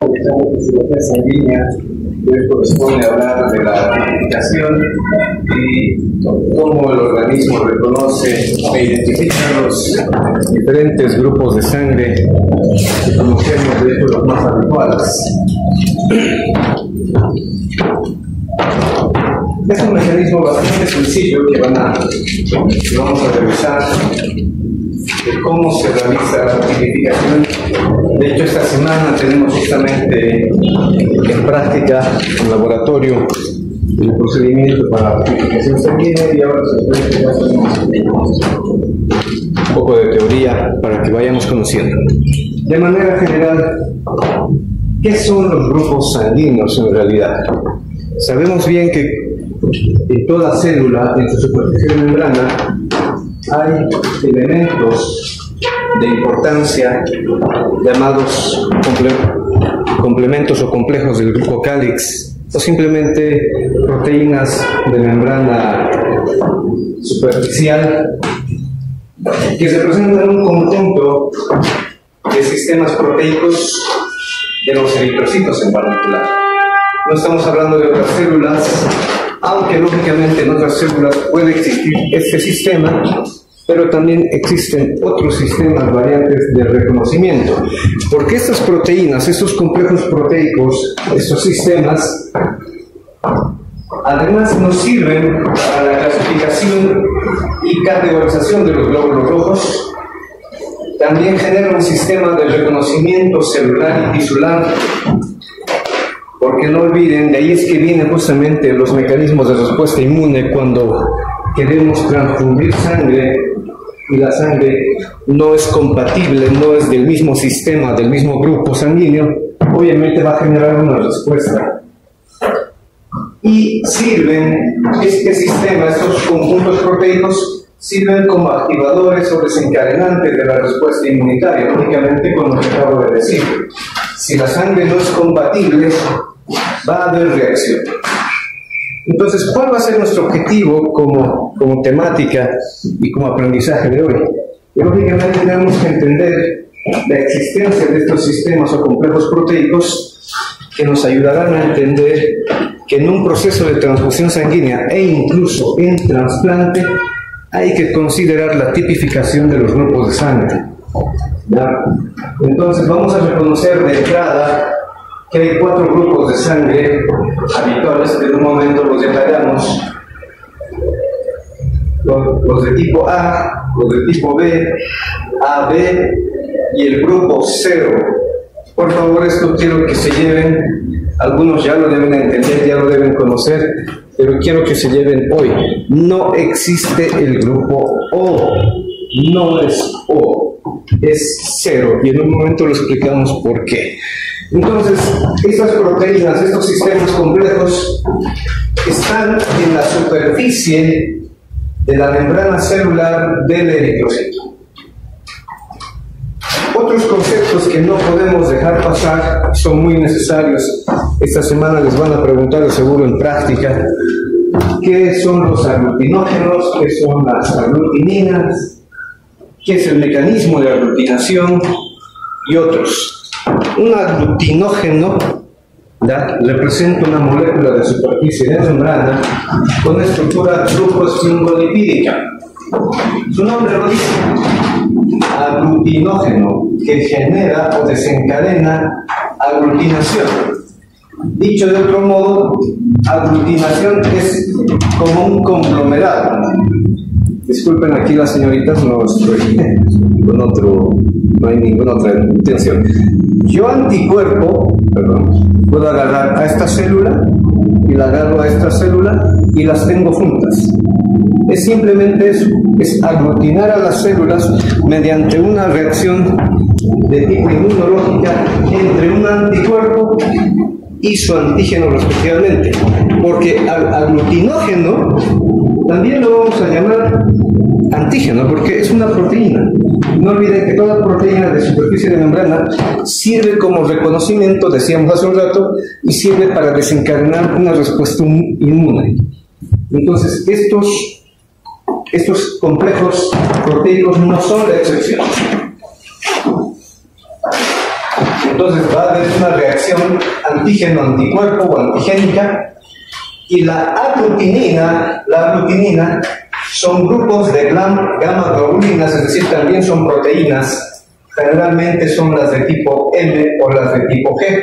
de sanguínea, que corresponde hablar de la tipificación y cómo el organismo reconoce e identifica los diferentes grupos de sangre que conocemos, de hecho los más habituales. Es un mecanismo bastante sencillo que vamos a revisar de cómo se realiza la tipificación. De hecho, esta semana tenemos justamente en práctica en laboratorio el procedimiento para la tipificación sanguínea y ahora un poco de teoría para que vayamos conociendo. De manera general, ¿qué son los grupos sanguíneos en realidad? Sabemos bien que en toda célula, en su superficie de membrana, hay elementos de importancia llamados complementos o complejos del grupo Calix, o simplemente proteínas de membrana superficial que representan un conjunto de sistemas proteicos de los eritrocitos en particular. No estamos hablando de otras células, aunque lógicamente en otras células puede existir este sistema, pero también existen otros sistemas variantes de reconocimiento, porque estas proteínas, estos complejos proteicos, estos sistemas, además nos sirven para la clasificación y categorización de los glóbulos rojos. También generan un sistema de reconocimiento celular y tisular, porque no olviden, de ahí es que vienen justamente los mecanismos de respuesta inmune cuando queremos transfundir sangre y la sangre no es compatible, no es del mismo sistema, del mismo grupo sanguíneo, obviamente va a generar una respuesta. Y sirven, este sistema, estos conjuntos proteicos, sirven como activadores o desencadenantes de la respuesta inmunitaria, lógicamente con lo que acabo de decir. Si la sangre no es compatible, va a haber reacción. Entonces, ¿cuál va a ser nuestro objetivo como temática y como aprendizaje de hoy? Y lógicamente tenemos que entender la existencia de estos sistemas o complejos proteicos que nos ayudarán a entender que en un proceso de transfusión sanguínea e incluso en trasplante hay que considerar la tipificación de los grupos de sangre. ¿Ya? Entonces vamos a reconocer de entrada que hay 4 grupos de sangre habituales, que en un momento los detallamos: los de tipo A, los de tipo B, AB y el grupo 0. Por favor, esto quiero que se lleven, algunos ya lo deben entender, ya lo deben conocer, pero quiero que se lleven hoy. No existe el grupo O, no es O, es 0, y en un momento lo explicamos por qué. Entonces, estas proteínas, estos sistemas complejos, están en la superficie de la membrana celular del eritrocito. Otros conceptos que no podemos dejar pasar son muy necesarios. Esta semana les van a preguntar de seguro en práctica qué son los aglutinógenos, qué son las aglutininas, qué es el mecanismo de aglutinación y otros. Un aglutinógeno representa una molécula de superficie de membrana con estructura glucosfingolipídica. Su nombre lo dice: aglutinógeno, que genera o desencadena aglutinación. Dicho de otro modo, aglutinación es como un conglomerado. Disculpen aquí las señoritas, no estoy no hay ninguna otra intención. Yo anticuerpo, puedo agarrar a esta célula y la agarro a esta célula y las tengo juntas. Es simplemente eso, es aglutinar a las células mediante una reacción de tipo inmunológica entre un anticuerpo y su antígeno respectivamente, porque al aglutinógeno también lo vamos a llamar antígeno, porque es una proteína. No olviden que toda proteína de superficie de membrana sirve como reconocimiento, decíamos hace un rato, y sirve para desencadenar una respuesta inmune. Entonces, estos complejos proteicos no son la excepción. Entonces va a haber una reacción antígeno, anticuerpo o antigénica, y la aglutinina son grupos de gamma globulinas, es decir, también son proteínas, generalmente son las de tipo M o las de tipo G,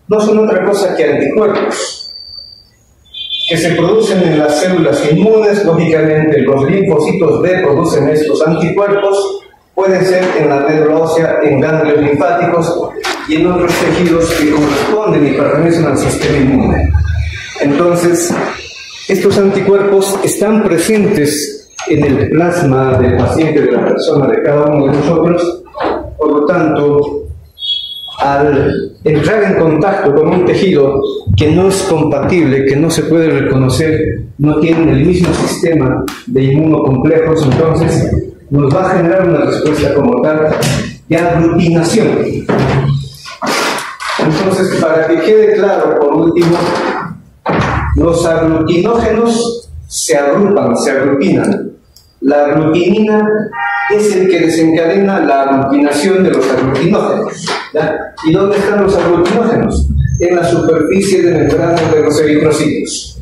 no son otra cosa que anticuerpos, que se producen en las células inmunes. Lógicamente los linfocitos B producen estos anticuerpos, pueden ser en la médula ósea, en ganglios linfáticos y en otros tejidos que corresponden y pertenecen al sistema inmune. Entonces, estos anticuerpos están presentes en el plasma del paciente, de la persona, de cada uno de nosotros. Por lo tanto, al entrar en contacto con un tejido que no es compatible, que no se puede reconocer, no tiene el mismo sistema de inmunocomplejos, entonces nos va a generar una respuesta como tal de aglutinación. Entonces, para que quede claro, por último, los aglutinógenos se agrupan, se aglutinan. La aglutinina es el que desencadena la aglutinación de los aglutinógenos, ¿ya? ¿Y dónde están los aglutinógenos? En la superficie de membrana de los eritrocitos.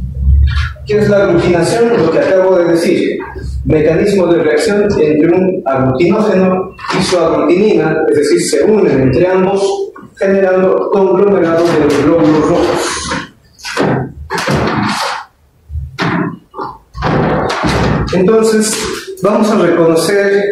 ¿Qué es la aglutinación? Lo que acabo de decir. Mecanismo de reacción entre un aglutinógeno y su aglutinina, es decir, se unen entre ambos, generando conglomerados de los glóbulos rojos. Entonces, vamos a reconocer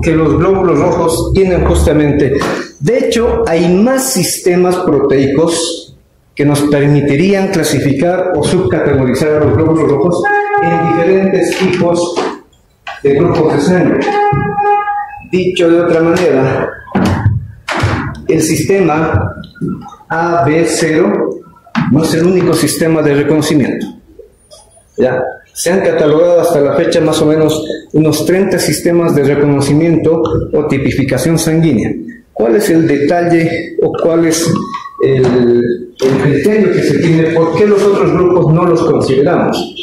que los glóbulos rojos tienen justamente, de hecho, hay más sistemas proteicos que nos permitirían clasificar o subcategorizar a los glóbulos rojos en diferentes tipos de grupos de sangre. Dicho de otra manera, el sistema AB0 no es el único sistema de reconocimiento. ¿Ya? Se han catalogado hasta la fecha más o menos unos 30 sistemas de reconocimiento o tipificación sanguínea. ¿Cuál es el detalle o cuál es el criterio que se tiene? ¿Por qué los otros grupos no los consideramos?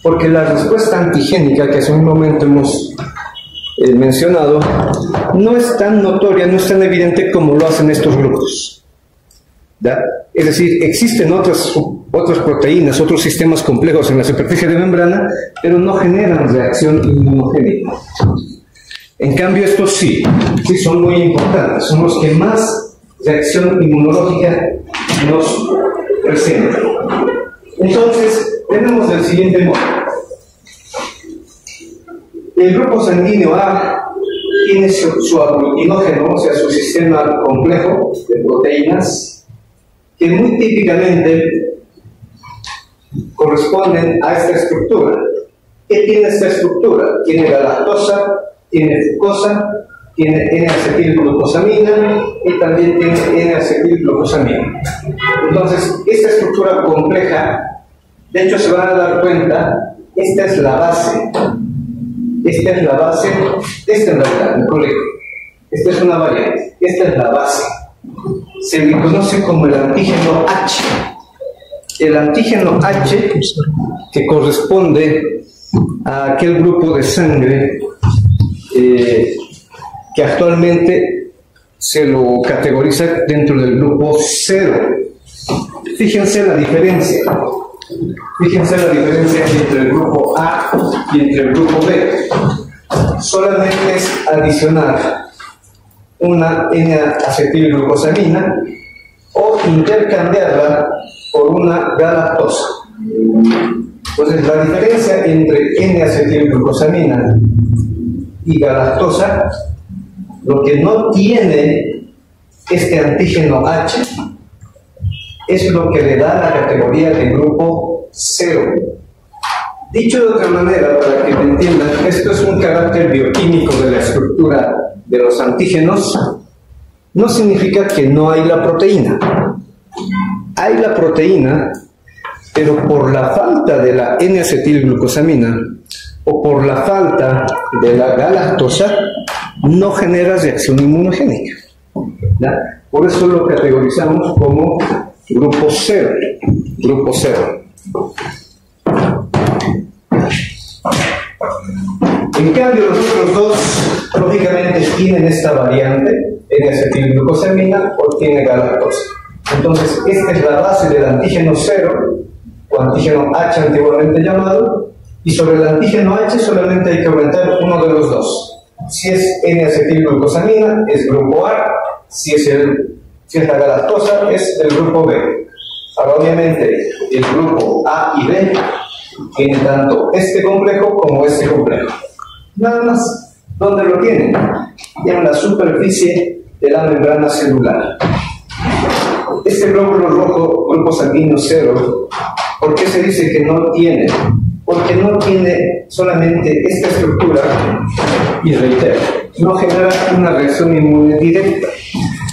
Porque la respuesta antigénica que hace un momento hemos mencionado no es tan notoria, no es tan evidente como lo hacen estos grupos. ¿Ya? Es decir, existen otras proteínas, otros sistemas complejos en la superficie de membrana, pero no generan reacción inmunogénica. En cambio, estos sí son muy importantes, son los que más reacción inmunológica nos presentan. Entonces, tenemos el siguiente modo. El grupo sanguíneo A tiene su aglutinógeno, o sea, su sistema complejo de proteínas, que muy típicamente corresponden a esta estructura. ¿Qué tiene esta estructura? Tiene galactosa, tiene fructosa, tiene N-acetilglucosamina y también tiene N-acetilglucosamina. Entonces, esta estructura compleja, de hecho se van a dar cuenta, esta es la base. Esta es la base, esta en realidad, el colegio. Esta es una variante, esta es la base. Se le conoce como el antígeno H. El antígeno H, que corresponde a aquel grupo de sangre que actualmente se lo categoriza dentro del grupo 0. Fíjense la diferencia. Fíjense la diferencia entre el grupo A y entre el grupo B. Solamente es adicionar una N-acetilglucosamina o intercambiarla por una galactosa. Entonces, la diferencia entre N-acetilglucosamina y galactosa, lo que no tiene este antígeno H, es lo que le da la categoría de grupo 0. Dicho de otra manera, para que me entiendan, esto es un carácter bioquímico de la estructura de los antígenos. No significa que no hay la proteína. Hay la proteína, pero por la falta de la N-acetilglucosamina o por la falta de la galactosa, no genera reacción inmunogénica. ¿Ya? Por eso lo categorizamos como grupo 0. Grupo 0. En cambio, los otros dos, lógicamente, tienen esta variante, N-acetilglucosamina o tiene galactosa. Entonces, esta es la base del antígeno 0, o antígeno H antiguamente llamado, y sobre el antígeno H solamente hay que aumentar uno de los dos. Si es N-acetilglucosamina, es grupo A; si es la galactosa, es el grupo B. Ahora, obviamente, el grupo A y B tiene tanto este complejo como este complejo. Nada más. ¿Dónde lo tienen? En la superficie de la membrana celular. Este glóbulo rojo, grupo sanguíneo 0, ¿por qué se dice que no tiene? Porque no tiene solamente esta estructura, y reitero, no genera una reacción inmune directa.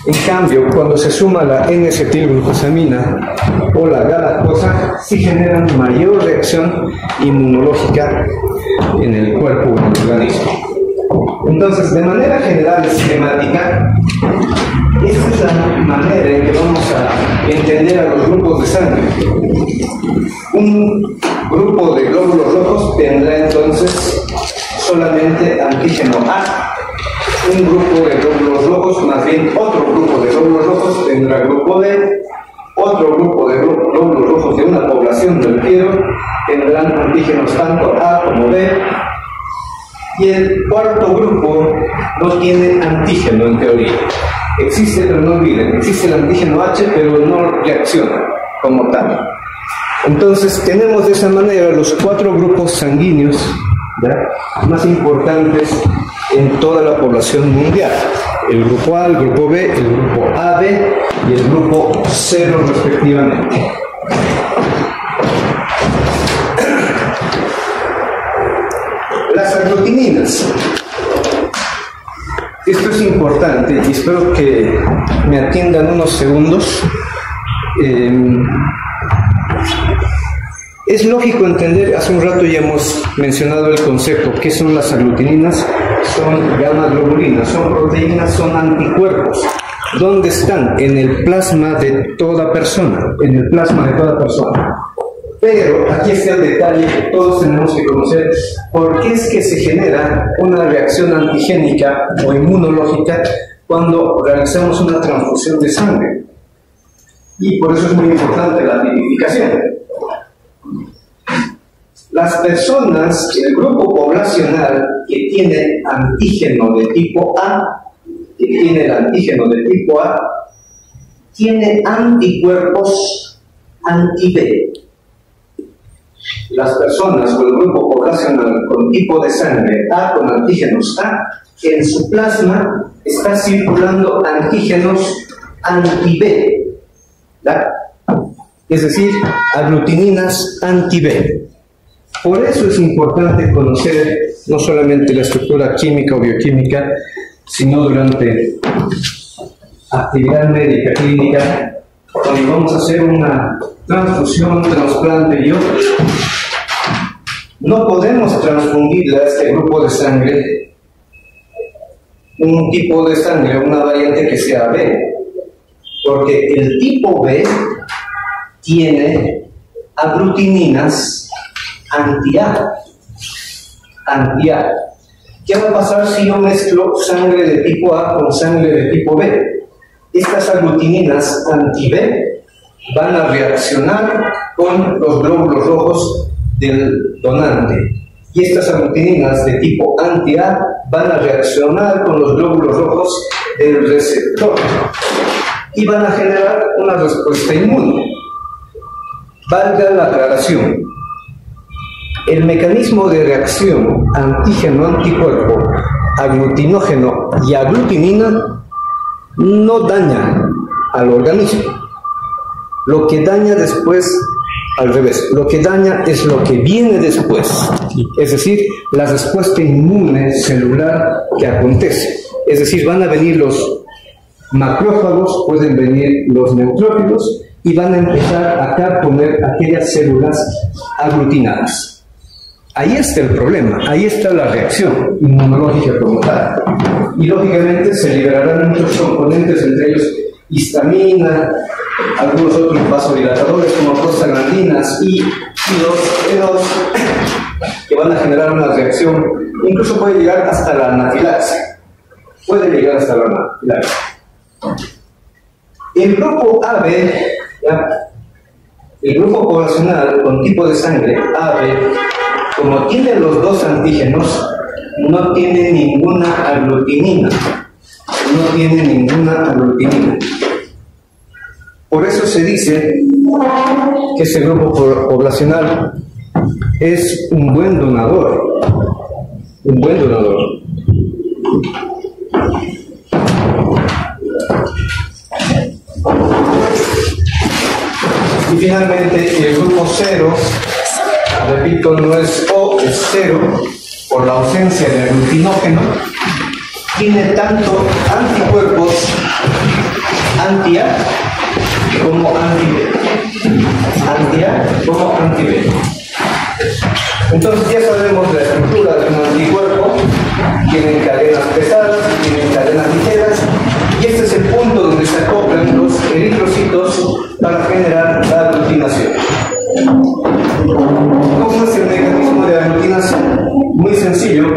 En cambio, cuando se suma la N-acetilglucosamina o la galactosa, sí generan mayor reacción inmunológica en el cuerpo o en el organismo. Entonces, de manera general y sistemática, esta es la manera en que vamos a entender a los grupos de sangre. Un grupo de glóbulos rojos tendrá entonces solamente antígeno A. Un grupo de glóbulos rojos, más bien otro grupo de glóbulos rojos, tendrá grupo B. Otro grupo de glóbulos rojos de una población del refiero tendrán antígenos tanto A como B. Y el cuarto grupo no tiene antígeno en teoría. Existe, pero no olviden, existe el antígeno H, pero no reacciona como tal. Entonces tenemos de esa manera los 4 grupos sanguíneos, ¿ya?, más importantes en toda la población mundial: el grupo A, el grupo B, el grupo AB y el grupo 0 respectivamente. Las aglutininas. Esto es importante y espero que me atiendan unos segundos. Es lógico entender, hace un rato ya hemos mencionado el concepto. ¿Qué son las aglutininas? Son gamma-globulinas, son proteínas, son anticuerpos. ¿Dónde están? En el plasma de toda persona, en el plasma de toda persona. Pero aquí está el detalle que todos tenemos que conocer: por qué es que se genera una reacción antigénica o inmunológica cuando realizamos una transfusión de sangre. Y por eso es muy importante la tipificación. Las personas, el grupo poblacional que tiene antígeno de tipo A, tiene anticuerpos anti-B. Las personas o el grupo poblacional con tipo de sangre A con antígenos A, en su plasma está circulando antígenos anti-B, ¿verdad? Es decir, aglutininas anti-B. Por eso es importante conocer no solamente la estructura química o bioquímica, sino durante actividad médica clínica, cuando vamos a hacer una transfusión, trasplante y otros. No podemos transfundirle a este grupo de sangre un tipo de sangre, una variante que sea B, porque el tipo B tiene aglutininas anti-A. ¿Qué va a pasar si yo mezclo sangre de tipo A con sangre de tipo B? Estas aglutininas anti-B van a reaccionar con los glóbulos rojos del donante. Y estas aglutininas de tipo anti-A van a reaccionar con los glóbulos rojos del receptor. Y van a generar una respuesta inmune. Valga la aclaración. El mecanismo de reacción antígeno-anticuerpo, aglutinógeno y aglutinina no daña al organismo. Lo que daña después, al revés, lo que daña es lo que viene después, es decir, la respuesta inmune celular que acontece. Es decir, van a venir los macrófagos, pueden venir los neutrófilos y van a empezar a carcomer aquellas células aglutinadas. Ahí está el problema, ahí está la reacción inmunológica como tal. Y lógicamente se liberarán muchos componentes, entre ellos histamina, algunos otros vasodilatadores como prostaglandinas y los E2, que van a generar una reacción, incluso puede llegar hasta la anafilaxia. El grupo AB, el grupo poblacional con tipo de sangre AB, como tiene los dos antígenos, no tiene ninguna aglutinina. No tiene ninguna aglutinina. Por eso se dice que ese grupo poblacional es un buen donador. Un buen donador. Y finalmente el grupo 0, repito, no es O, es 0, por la ausencia de aglutinógeno, tiene tanto anticuerpos anti-A como anti-B. Anti-A como anti-B. Entonces ya sabemos la estructura de un anticuerpo. Tienen cadenas pesadas, tienen cadenas ligeras, y este es el punto donde se acoplan los eritrocitos para generar la aglutinación. ¿Cómo es el mecanismo de aglutinación? Muy sencillo.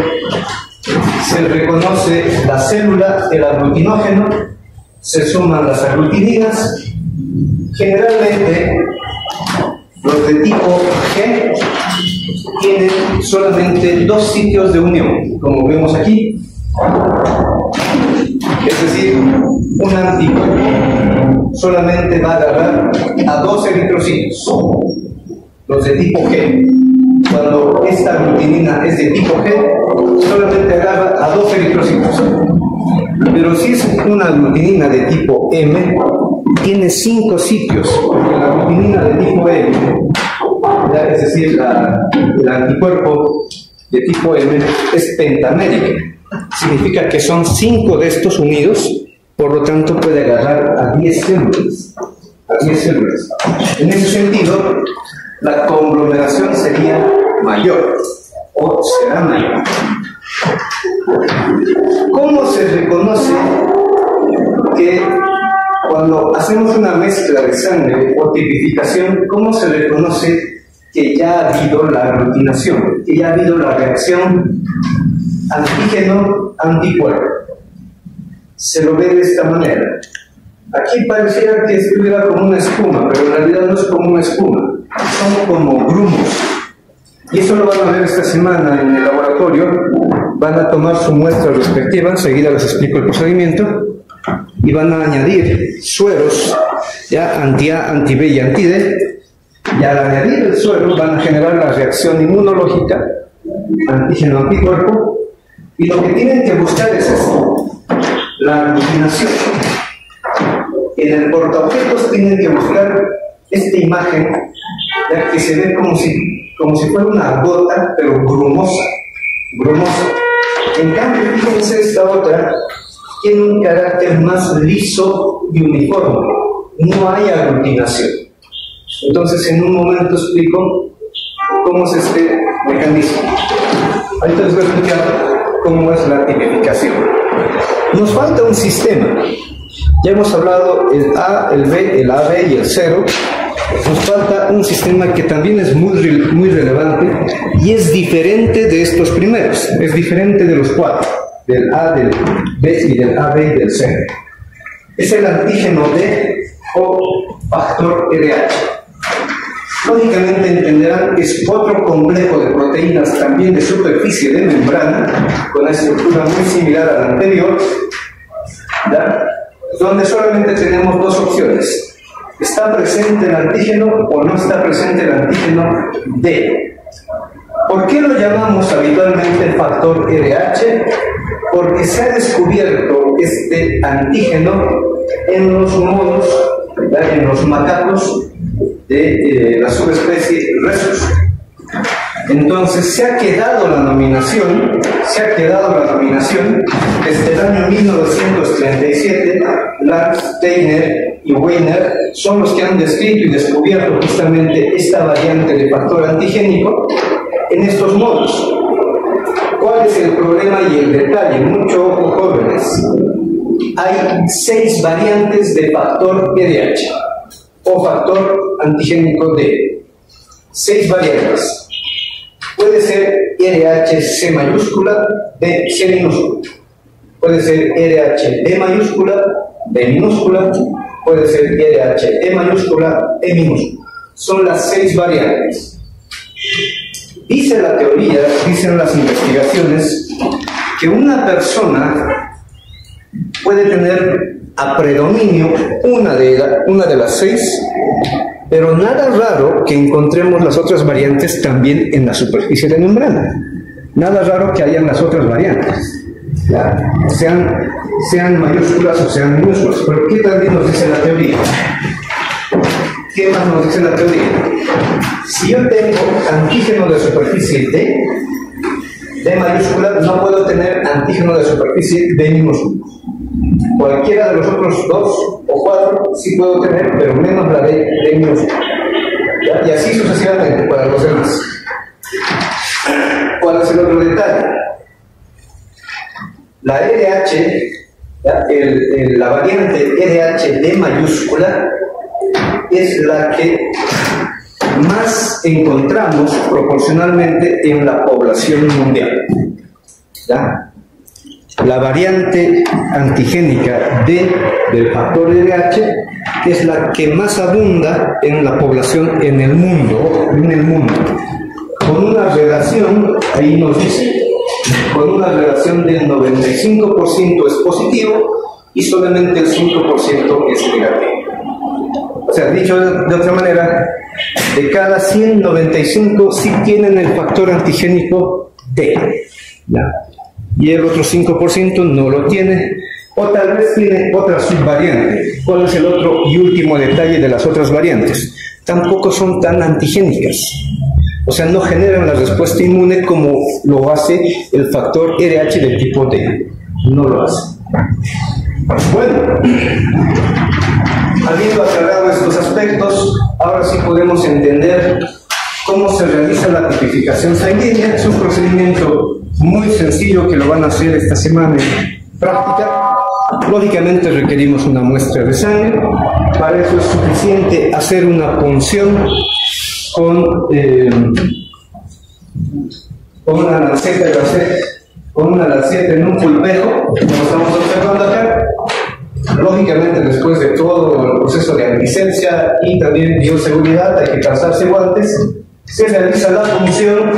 Se reconoce la célula, el aglutinógeno, se suman las aglutininas. Generalmente los de tipo G tienen solamente dos sitios de unión, como vemos aquí. Es decir, un anticuerpo solamente va a agarrar a dos eritrocitos, los de tipo G. Cuando esta aglutinina es de tipo G, solamente agarra a dos eritrocitos. Pero si es una aglutinina de tipo M, tiene 5 sitios, porque la aglutinina de tipo M, es decir, el anticuerpo de tipo M, es pentamérica. Significa que son 5 de estos unidos, por lo tanto puede agarrar a 10 células. A 10 células. En ese sentido, la conglomeración sería mayor, o será mayor. ¿Cómo se reconoce que cuando hacemos una mezcla de sangre o tipificación, cómo se reconoce que ya ha habido la aglutinación, que ya ha habido la reacción antígeno-anticuerpo? Se lo ve de esta manera. Aquí pareciera que estuviera como una espuma, pero en realidad no es como una espuma, son como grumos. Y eso lo van a ver esta semana en el laboratorio. Van a tomar su muestra respectiva, enseguida les explico el procedimiento, y van a añadir sueros, ya anti-A, anti-B y anti-D, y al añadir el suero van a generar la reacción inmunológica, antígeno-anticuerpo, y lo que tienen que buscar es esto, la aglutinación. En el portaobjetos tienen que buscar esta imagen, ya que se ve como si fuera una gota, pero grumosa. En cambio, fíjense, esta otra tiene un carácter más liso y uniforme. No hay aglutinación. Entonces, en un momento explico cómo es este mecanismo. Ahorita les voy a explicar cómo es la tipificación. Nos falta un sistema. Ya hemos hablado el A, el B, el AB y el 0. Nos falta un sistema que también es muy relevante y es diferente de estos primeros, es diferente de los 4, del A, del B y del AB y del 0. Es el antígeno D o factor RH. Lógicamente entenderán que es otro complejo de proteínas también de superficie de membrana, con una estructura muy similar a la anterior, ¿ya? Donde solamente tenemos dos opciones. ¿Está presente el antígeno o no está presente el antígeno D? ¿Por qué lo llamamos habitualmente factor RH? Porque se ha descubierto este antígeno en los monos, en los macacos de la subespecie Rhesus. Entonces se ha quedado la nominación desde el año 1937. Lars, Steiner y Weiner son los que han descrito y descubierto justamente esta variante de factor antigénico en estos modos. ¿Cuál es el problema y el detalle? Mucho ojo, jóvenes. Hay 6 variantes de factor RH o factor antigénico D. 6 variantes. Puede ser RH C mayúscula, D C minúscula. Puede ser RH D mayúscula, D minúscula, puede ser RH, E mayúscula, E minúscula. Son las 6 variantes. Dice la teoría, dicen las investigaciones, que una persona puede tener a predominio una de las 6, pero nada raro que encontremos las otras variantes también en la superficie de membrana. Nada raro que hayan las otras variantes, ¿ya? Sean mayúsculas o sean minúsculas. Pero ¿qué también nos dice la teoría? ¿Qué más nos dice la teoría? Si yo tengo antígeno de superficie D mayúscula, no puedo tener antígeno de superficie D minúscula. Cualquiera de los otros 2 o 4 sí puedo tener, pero menos la D minúscula. ¿Ya? Y así sucesivamente para los demás. ¿Cuál es el otro detalle? La RH, la variante RH D mayúscula, es la que más encontramos proporcionalmente en la población mundial. ¿Ya? La variante antigénica del factor RH es la que más abunda en la población en el mundo, con una relación, ahí nos dice, con una relación del 95% es positivo y solamente el 5% es negativo. O sea, dicho de otra manera, de cada 100, 95 sí tienen el factor antigénico D. ¿Ya? Y el otro 5% no lo tiene, o tal vez tiene otra subvariante. ¿Cuál es el otro y último detalle de las otras variantes? Tampoco son tan antigénicas. O sea, no generan la respuesta inmune como lo hace el factor RH de tipo D. No lo hace. Bueno, habiendo aclarado estos aspectos, ahora sí podemos entender cómo se realiza la tipificación sanguínea. Es un procedimiento muy sencillo que lo van a hacer esta semana en práctica. Lógicamente requerimos una muestra de sangre. Para eso es suficiente hacer una punción con una lanceta en un pulpejo, como estamos observando acá. Lógicamente, después de todo el proceso de antisepsia y también bioseguridad, hay que calzarse guantes. Se realiza la punción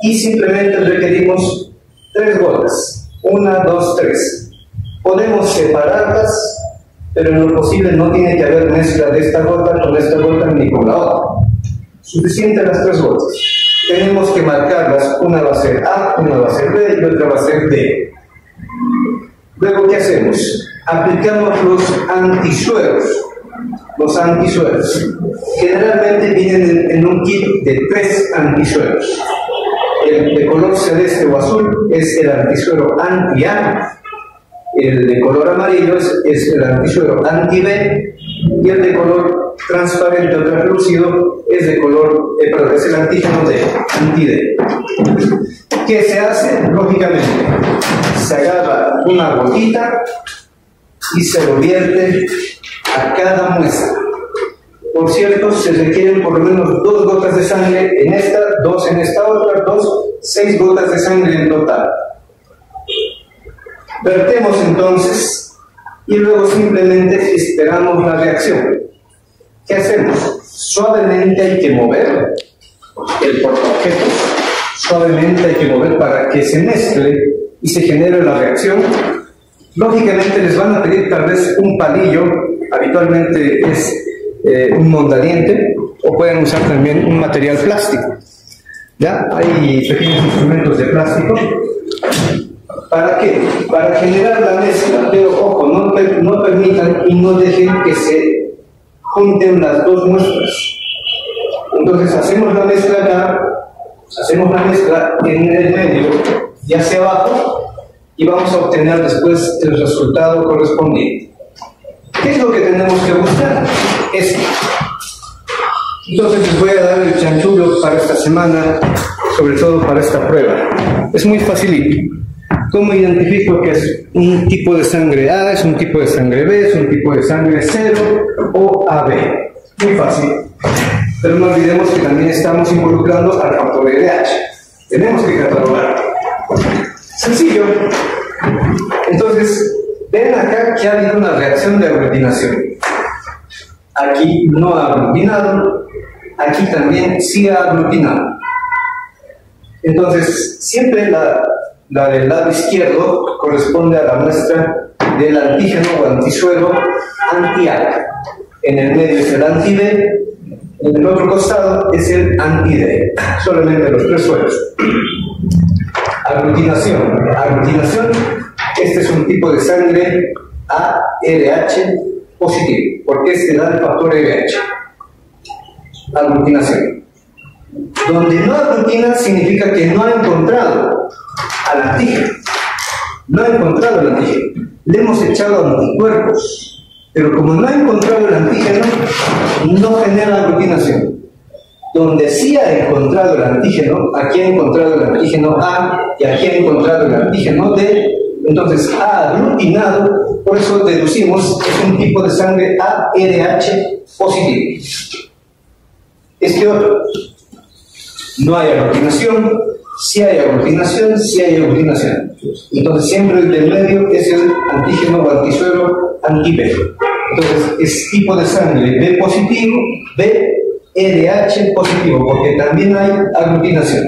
y simplemente requerimos 3 gotas. 1, 2, 3. Podemos separarlas, pero en lo posible no tiene que haber mezcla de esta gota con esta gota ni con la otra. Suficiente las 3 gotas. Tenemos que marcarlas, una va a ser A, una va a ser B y otra va a ser D. Luego, ¿qué hacemos? Aplicamos los antisueros. Los antisueros generalmente vienen en un kit de 3 antisueros. El de color celeste o azul es el antisuero anti-A, el de color amarillo es el antisuero anti-B y el de color transparente o translúcido es es el antígeno de anti-D. ¿Qué se hace? Lógicamente, se agarra una gotita y se lo vierte a cada muestra. Por cierto, se requieren por lo menos 2 gotas de sangre en esta, 2 en esta otra, 6 gotas de sangre en total. Vertemos entonces y luego simplemente esperamos la reacción. ¿Qué hacemos? Suavemente hay que mover el portaobjetos, suavemente hay que mover para que se mezcle y se genere la reacción. Lógicamente les van a pedir tal vez un palillo, habitualmente es un mondadiente, o pueden usar también un material plástico. ¿Ya? Hay pequeños instrumentos de plástico. ¿Para qué? Para generar la mezcla, pero ojo, no permitan y no dejen que se junten las 2 muestras. Entonces hacemos la mezcla acá, hacemos la mezcla en el medio y hacia abajo, y vamos a obtener después el resultado correspondiente. ¿Qué es lo que tenemos que buscar? Esto. Entonces les voy a dar el chanchullo para esta semana, sobre todo para esta prueba. Es muy facilito. ¿Cómo identifico que es un tipo de sangre A, es un tipo de sangre B, es un tipo de sangre 0 o AB? Muy fácil. Pero no olvidemos que también estamos involucrando al factor RH. Tenemos que catalogar. Sencillo. Entonces, Ven acá que ha habido una reacción de aglutinación. Aquí no ha aglutinado, aquí también sí ha aglutinado. Entonces, siempre la del lado izquierdo corresponde a la muestra del antígeno o antisuero anti-A. En el medio es el anti-B, en el otro costado es el anti-D. Solamente los tres suelos. Aglutinación. Aglutinación, este es un tipo de sangre ARH positivo, porque este da el factor RH. Aglutinación. Donde no aglutina significa que no ha encontrado al antígeno. No ha encontrado el antígeno. Le hemos echado anticuerpos, pero como no ha encontrado el antígeno, no genera aglutinación. Donde sí ha encontrado el antígeno, aquí ha encontrado el antígeno A y aquí ha encontrado el antígeno D, entonces ha aglutinado, por eso deducimos que es un tipo de sangre ARH positivo. Este otro, no hay aglutinación, sí hay aglutinación, sí hay aglutinación. Entonces siempre el del medio es el antígeno o antisuero anti-B. Entonces es tipo de sangre B positivo, BRH positivo, porque también hay aglutinación.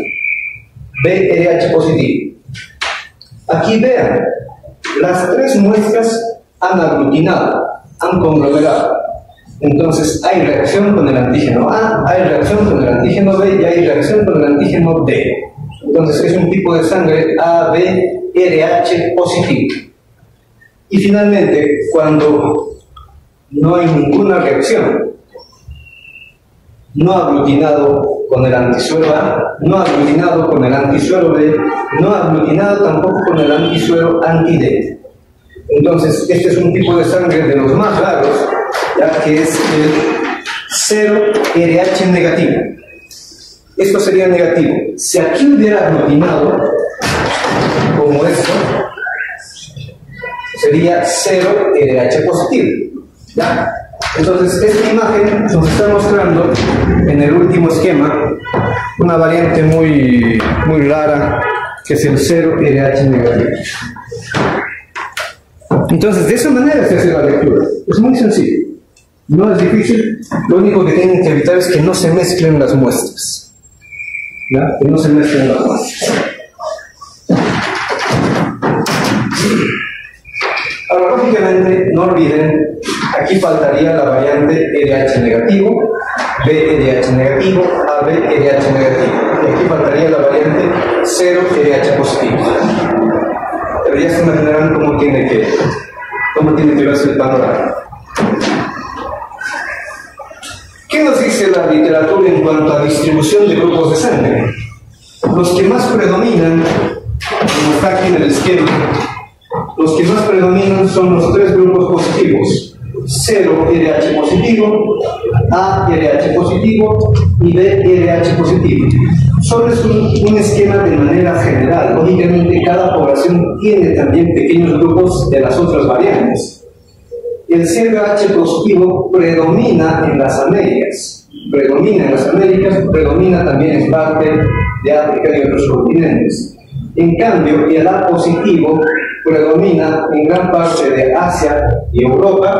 BRH positivo. Aquí vean, las tres muestras han aglutinado, han conglomerado. Entonces hay reacción con el antígeno A, hay reacción con el antígeno B y hay reacción con el antígeno D. Entonces es un tipo de sangre ABRH positivo. Y finalmente, cuando no hay ninguna reacción, no ha aglutinado con el antisuero A, no ha aglutinado con el antisuero B, no ha aglutinado tampoco con el antisuero anti-D. Entonces, este es un tipo de sangre de los más raros, ya que es el 0RH negativo. Esto sería negativo. Si aquí hubiera aglutinado, como esto, sería 0RH positivo. ¿Ya? Entonces, esta imagen nos está mostrando en el último esquema una variante muy rara, que es el 0RH negativo. Entonces, de esa manera se hace la lectura. Es muy sencillo. No es difícil. Lo único que tienen que evitar es que no se mezclen las muestras. ¿Ya? Que no se mezclen las muestras. Ahora, lógicamente, no olviden, aquí faltaría la variante RH negativo, BRH negativo, ABRH negativo. Y aquí faltaría la variante 0RH positivo. Pero ya se imaginarán cómo tiene que verse el panorama. ¿Qué nos dice la literatura en cuanto a distribución de grupos de sangre? Los que más predominan, como está aquí en el esquema, los que más predominan son los tres grupos positivos: 0RH positivo, ARH positivo y BRH positivo. Solo es un esquema de manera general. Lógicamente, cada población tiene también pequeños grupos de las otras variantes. El 0RH positivo predomina en las Américas, predomina también en parte de África y otros continentes. En cambio, el A positivo predomina en gran parte de Asia y Europa,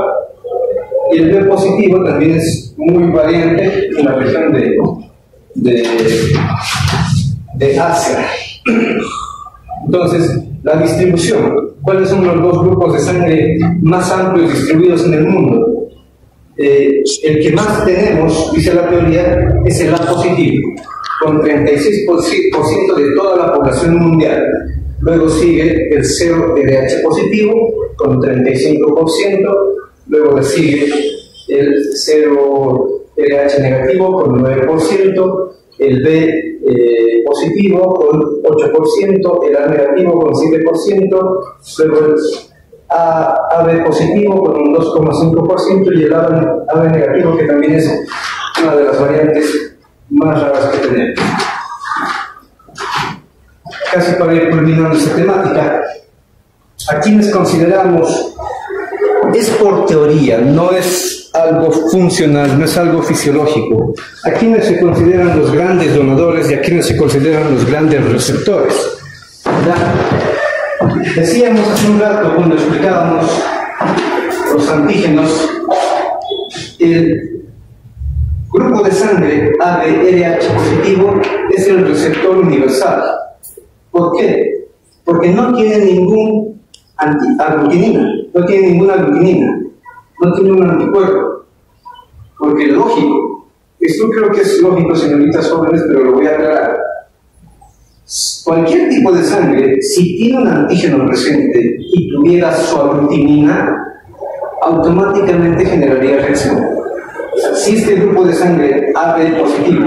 y el B positivo también es muy variante en la región de Asia. Entonces, la distribución. ¿Cuáles son los dos grupos de sangre más amplios distribuidos en el mundo? El que más tenemos, dice la teoría, es el A positivo, con 36% de toda la población mundial. Luego sigue el 0RH positivo, con 35%. Luego le sigue el 0RH negativo, con 9%. El B positivo con 8%, el A negativo con 7%, luego el AB positivo con un 2,5% y el AB negativo, que también es una de las variantes más raras que tenemos. Casi para ir culminando esta temática, a quienes consideramos, es por teoría, no es algo funcional, no es algo fisiológico. A quienes se consideran los grandes donadores y a quienes se consideran los grandes receptores. Decíamos hace un rato cuando explicábamos los antígenos, el grupo de sangre ABRH positivo es el receptor universal. ¿Por qué? Porque no tiene ninguna aglutinina, no tiene un anticuerpo. Porque lógico, esto creo que es lógico, señoritas jóvenes, pero lo voy a aclarar. Cualquier tipo de sangre, si tiene un antígeno presente y tuviera su aglutinina, automáticamente generaría reacción. O sea, si este grupo de sangre AB positivo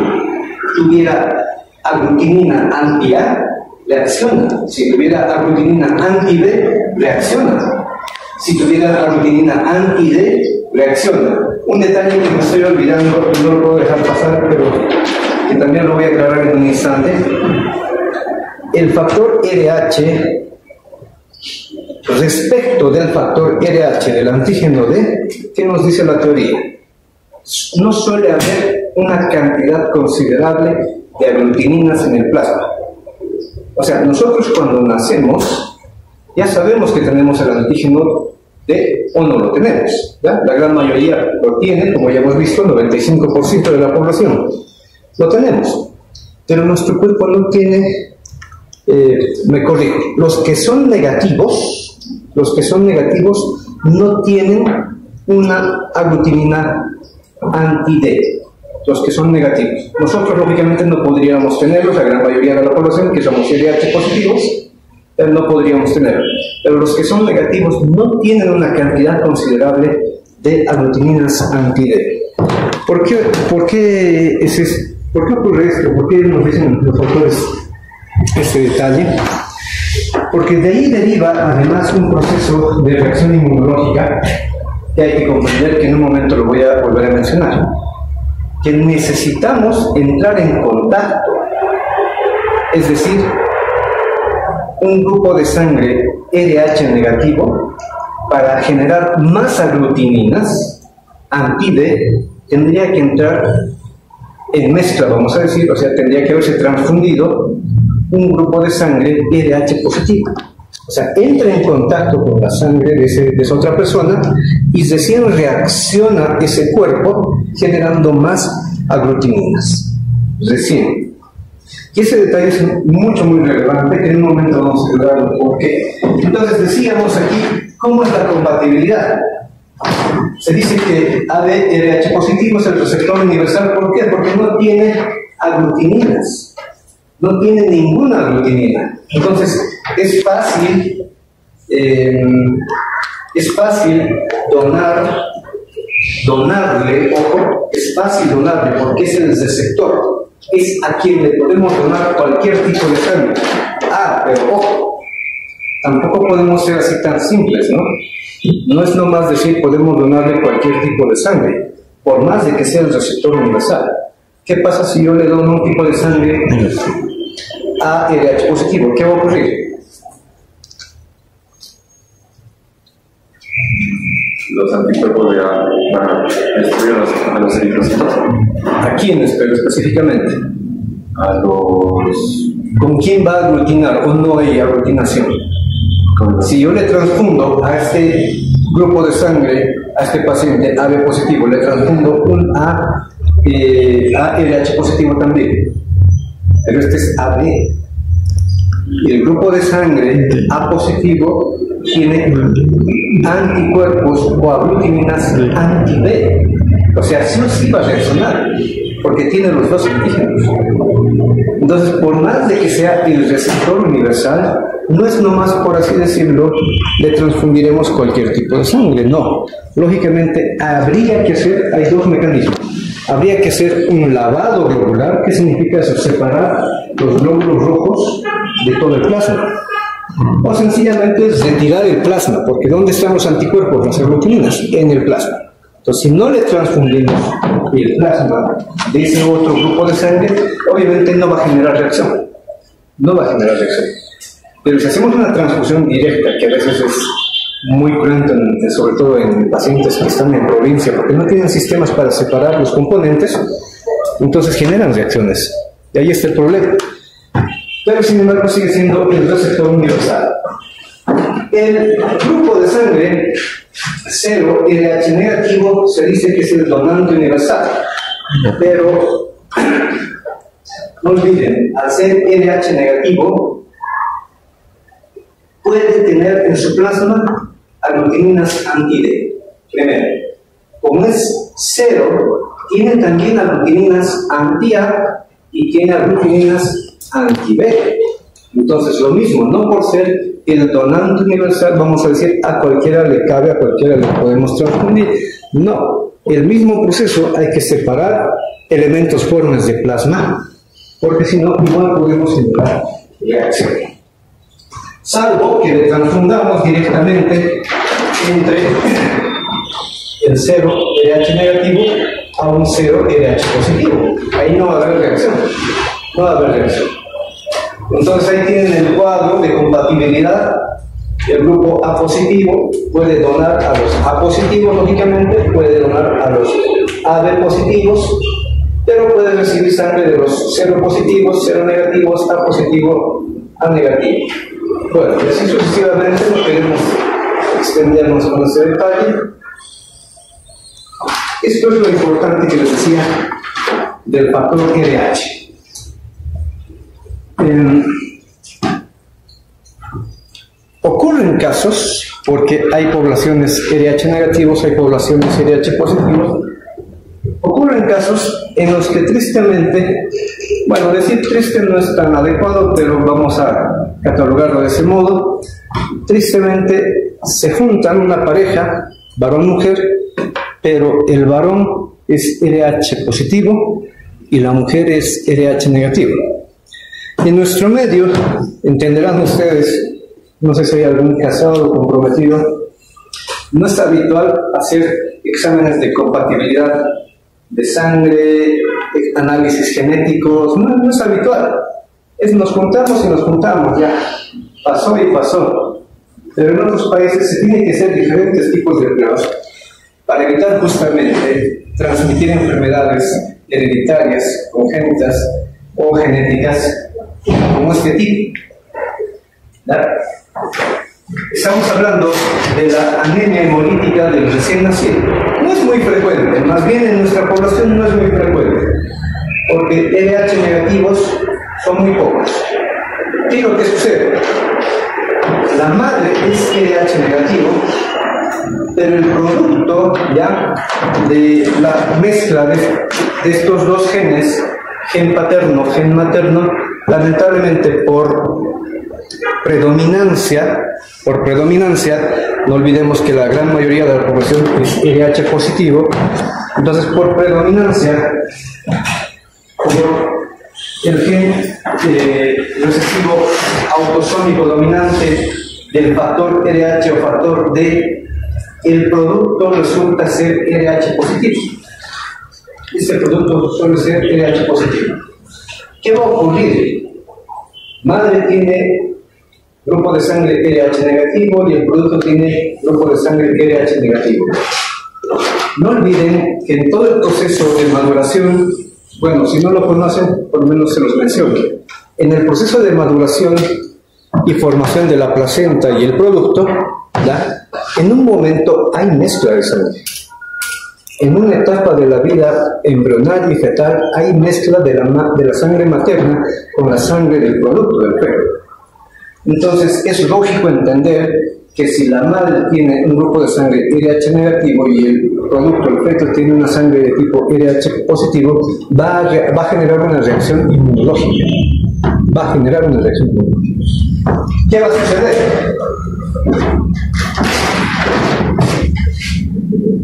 tuviera aglutinina anti-A, reacciona. Si tuviera aglutinina anti-B, reacciona. Si tuviera aglutinina anti-D, reacciona. Un detalle que me estoy olvidando y no lo puedo dejar pasar, pero que también lo voy a aclarar en un instante. El factor RH, respecto del factor RH del antígeno D, ¿qué nos dice la teoría? No suele haber una cantidad considerable de aglutininas en el plasma. O sea, nosotros cuando nacemos ya sabemos que tenemos el antígeno D o no lo tenemos, ¿ya? La gran mayoría lo tiene, como ya hemos visto, el 95% de la población lo tenemos, pero nuestro cuerpo no tiene, me corrijo, los que son negativos no tienen una aglutinina anti-D. Los que son negativos. Nosotros, lógicamente, no podríamos tenerlos, la gran mayoría de la población, que somos RH positivos, no podríamos tenerlos. Pero los que son negativos no tienen una cantidad considerable de aglutininas anti-D. ¿Por qué ocurre esto? ¿Por qué nos dicen los autores este detalle? Porque de ahí deriva, además, un proceso de reacción inmunológica que hay que comprender, que en un momento lo voy a volver a mencionar. Que necesitamos entrar en contacto, es decir, un grupo de sangre RH negativo para generar más aglutininas anti-D tendría que entrar en mezcla, vamos a decir, o sea, tendría que haberse transfundido un grupo de sangre RH positivo. O sea, entra en contacto con la sangre de esa otra persona y recién reacciona ese cuerpo generando más aglutininas. Recién. Y ese detalle es muy relevante, que en un momento vamos a hablar por qué. Entonces decíamos aquí, ¿cómo es la compatibilidad? Se dice que ABRH positivo es el receptor universal. ¿Por qué? Porque no tiene aglutininas. No tiene ninguna aglutinina. Entonces, es fácil donarle, ojo, es fácil donarle porque es el receptor. Es a quien le podemos donar cualquier tipo de sangre. Pero ojo, tampoco podemos ser así tan simples, ¿no? No es nomás decir podemos donarle cualquier tipo de sangre, por más de que sea el receptor universal. ¿Qué pasa si yo le dono un tipo de sangre ARH positivo? ¿Qué va a ocurrir? Los anticuerpos ya van a destruir a los eritrocitos. ¿A quiénes, pero específicamente? A los... ¿Con quién va a aglutinar o no hay aglutinación? Si yo le transfundo a este grupo de sangre, a este paciente AB positivo, le transfundo un ARH positivo también, pero este es AB. Y el grupo de sangre A positivo tiene anticuerpos o aglutininas anti-B. O sea, sí va a reaccionar, porque tiene los dos antígenos. Entonces, por más de que sea el receptor universal, no es nomás, por así decirlo, le transfundiremos cualquier tipo de sangre, no. Lógicamente, habría que hacer, hay dos mecanismos. Habría que hacer un lavado globular. ¿Qué significa eso? Separar los glóbulos rojos de todo el plasma. O sencillamente es retirar el plasma, porque ¿dónde están los anticuerpos, las aglutininas? En el plasma. Entonces, si no le transfundimos el plasma de ese otro grupo de sangre, obviamente no va a generar reacción. No va a generar reacción. Pero si hacemos una transfusión directa, que a veces es muy cruento, sobre todo en pacientes que están en provincia, porque no tienen sistemas para separar los componentes, entonces generan reacciones. Y ahí está el problema. Pero sin embargo sigue siendo el receptor universal. El grupo de sangre 0 RH negativo se dice que es el donante universal, pero no olviden, al ser RH negativo puede tener en su plasma aglutininas anti-D. Primero, como es 0, tiene también aglutininas anti-A y tiene aglutininas anti-B. Entonces, lo mismo, no por ser el donante universal, vamos a decir, a cualquiera le cabe, a cualquiera le podemos transfundir. No, el mismo proceso hay que separar elementos formes de plasma, porque si no, igual podemos simular reacción. Salvo que le transfundamos directamente entre el 0 RH negativo a un 0 RH positivo. Ahí no va a haber reacción. No va a haber reacción. Entonces ahí tienen el cuadro de compatibilidad. El grupo A positivo puede donar a los A positivos, lógicamente, puede donar a los AB positivos, pero puede recibir sangre de los 0 positivos, 0 negativos, A positivo, A negativo. Bueno, y así sucesivamente, no queremos extendernos con ese detalle. Esto es lo importante que les decía del factor RH. Ocurren casos, porque hay poblaciones RH negativos, hay poblaciones RH positivos, ocurren casos en los que tristemente, bueno, decir triste no es tan adecuado, pero vamos a catalogarlo de ese modo, tristemente se juntan una pareja, varón-mujer, pero el varón es RH positivo y la mujer es RH negativo. En nuestro medio, entenderán ustedes, no sé si hay algún casado o comprometido, no es habitual hacer exámenes de compatibilidad de sangre, análisis genéticos, no es habitual. Nos juntamos y nos juntamos, ya, pasó y pasó. Pero en otros países se tienen que hacer diferentes tipos de pruebas para evitar justamente transmitir enfermedades hereditarias, congénitas o genéticas como este tipo. ¿Verdad? Estamos hablando de la anemia hemolítica del recién nacido. No es muy frecuente, más bien en nuestra población no es muy frecuente, porque RH negativos son muy pocos. ¿Qué es lo que sucede? La madre es RH negativo, pero el producto ya de la mezcla de estos dos genes, gen paterno, gen materno, lamentablemente por predominancia, no olvidemos que la gran mayoría de la población es RH positivo, entonces por predominancia, por el gen recesivo autosómico dominante del factor RH o factor D, el producto resulta ser RH positivo. Este producto suele ser RH positivo. ¿Qué va a ocurrir? Madre tiene grupo de sangre RH negativo y el producto tiene grupo de sangre RH negativo. No olviden que en todo el proceso de maduración, bueno, si no lo conocen, por lo menos se los menciono. En el proceso de maduración y formación de la placenta y el producto, ¿ya? En un momento hay mezcla de sangre. En una etapa de la vida embrional y fetal hay mezcla de la sangre materna con la sangre del producto del feto. Entonces es lógico entender que si la madre tiene un grupo de sangre RH negativo y el producto, el feto, tiene una sangre de tipo RH positivo, va a generar una reacción inmunológica. ¿Qué va a suceder?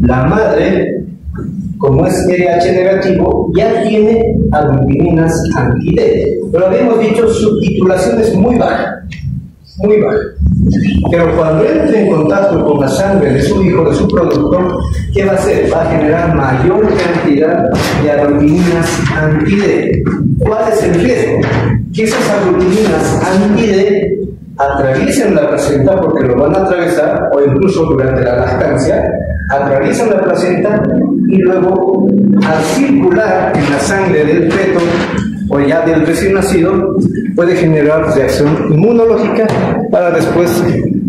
La madre, como es RH negativo, ya tiene aglutininas anti-D. Pero habíamos dicho, su titulación es muy baja. Pero cuando entre en contacto con la sangre de su hijo, de su producto, ¿qué va a hacer? Va a generar mayor cantidad de aglutininas anti-D. ¿Cuál es el riesgo? Que esas aglutininas anti-D atraviesen la placenta, porque lo van a atravesar, o incluso durante la lactancia, atraviesan la placenta y luego al circular en la sangre del feto o ya del recién nacido puede generar reacción inmunológica para después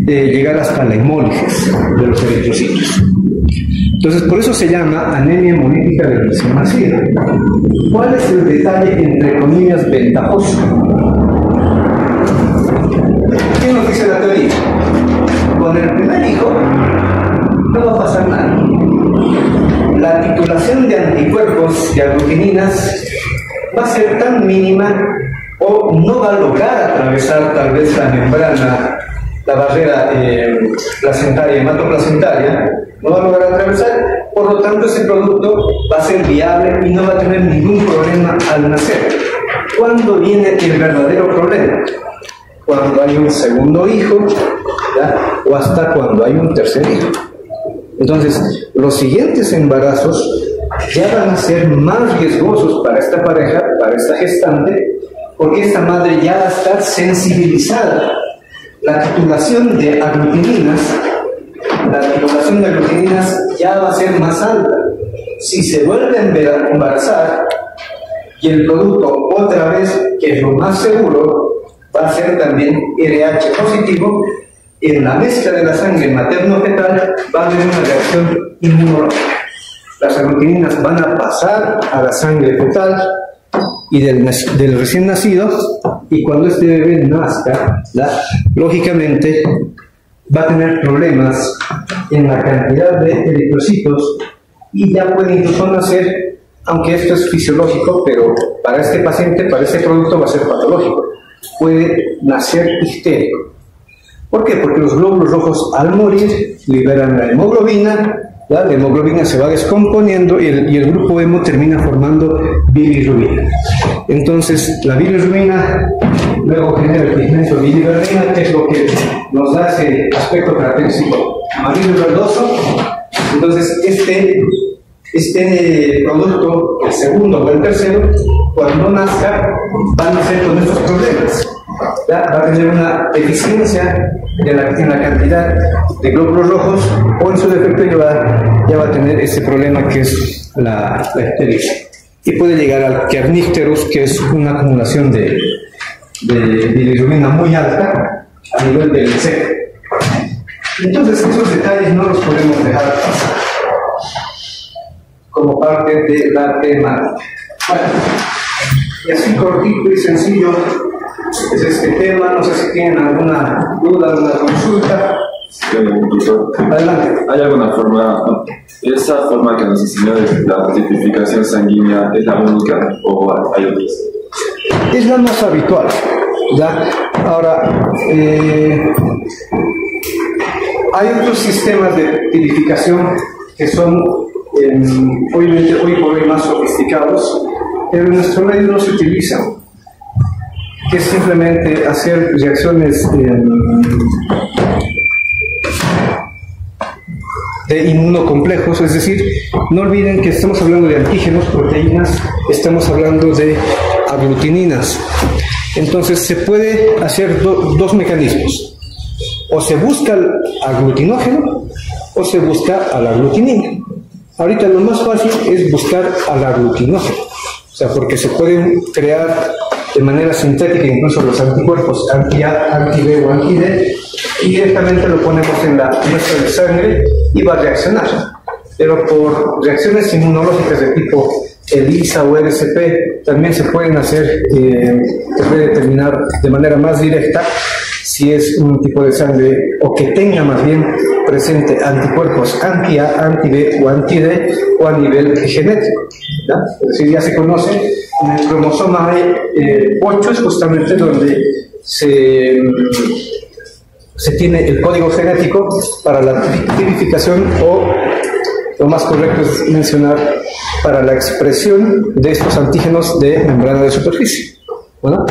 llegar hasta la hemólisis de los eritrocitos. Entonces, por eso se llama anemia hemolítica del recién nacido. ¿Cuál es el detalle, entre comillas, ventajoso? ¿Qué nos dice la teoría? Con el primer hijo no va a pasar nada. La titulación de anticuerpos de aglutininas va a ser tan mínima o no va a lograr atravesar tal vez la membrana, la barrera placentaria, hematoplacentaria, no va a lograr atravesar, por lo tanto ese producto va a ser viable y no va a tener ningún problema al nacer. ¿Cuándo viene el verdadero problema? Cuando hay un segundo hijo, ¿ya? O hasta cuando hay un tercer hijo. Entonces, los siguientes embarazos ya van a ser más riesgosos para esta pareja, para esta gestante, porque esta madre ya va a estar sensibilizada. La titulación de aglutininas ya va a ser más alta. Si se vuelve a embarazar y el producto otra vez, que es lo más seguro, va a ser también RH positivo, en la mezcla de la sangre materno-fetal va a haber una reacción inmunológica. Las aglutininas van a pasar a la sangre fetal y del recién nacido, y cuando este bebé nazca, lógicamente va a tener problemas en la cantidad de eritrocitos y ya puede incluso nacer, aunque esto es fisiológico, pero para este paciente, para este producto va a ser patológico. Puede nacer ictérico. ¿Por qué? Porque los glóbulos rojos al morir liberan la hemoglobina, la hemoglobina se va descomponiendo y el grupo hemo termina formando bilirrubina. Entonces la bilirrubina luego genera el pigmento biliverdina, que es lo que nos da ese aspecto característico amarillo verdoso. Entonces este producto, el segundo o el tercero, cuando nazca, van a ser con estos problemas. Va a tener una deficiencia en la cantidad de glóbulos rojos, o en su defecto ya va a tener ese problema que es la ictericia. Y puede llegar al kernicterus, que es una acumulación de bilirrubina muy alta a nivel del cerebro. Entonces esos detalles no los podemos dejar pasar como parte de la temática. Bueno, y así cortito y sencillo es este tema. No sé si tienen alguna duda, alguna consulta. Adelante. ¿Hay alguna forma, esa forma que nos enseñó de la tipificación sanguínea es la única o hay otras? Es la más habitual, ¿ya? Ahora, hay otros sistemas de tipificación que son obviamente hoy por hoy más sofisticados, pero en nuestro medio no se utilizan, que es simplemente hacer reacciones de inmunocomplejos, es decir, no olviden que estamos hablando de antígenos, proteínas, estamos hablando de aglutininas. Entonces se puede hacer dos mecanismos: o se busca el aglutinógeno o se busca a la aglutinina. Ahorita lo más fácil es buscar al aglutinógeno, o sea, porque se pueden crear de manera sintética incluso los anticuerpos anti-A, anti-B o anti-D, y directamente lo ponemos en la muestra de sangre y va a reaccionar. Pero por reacciones inmunológicas de tipo ELISA o RCP también se pueden hacer, se puede determinar de manera más directa si es un tipo de sangre o que tenga más bien presente anticuerpos anti-A, anti-B o anti-D o a nivel genético, ¿ya? Es decir, ya se conoce, en el cromosoma 8 es justamente donde se tiene el código genético para la tipificación, o lo más correcto es mencionar para la expresión de estos antígenos de membrana de superficie. ¿Bueno?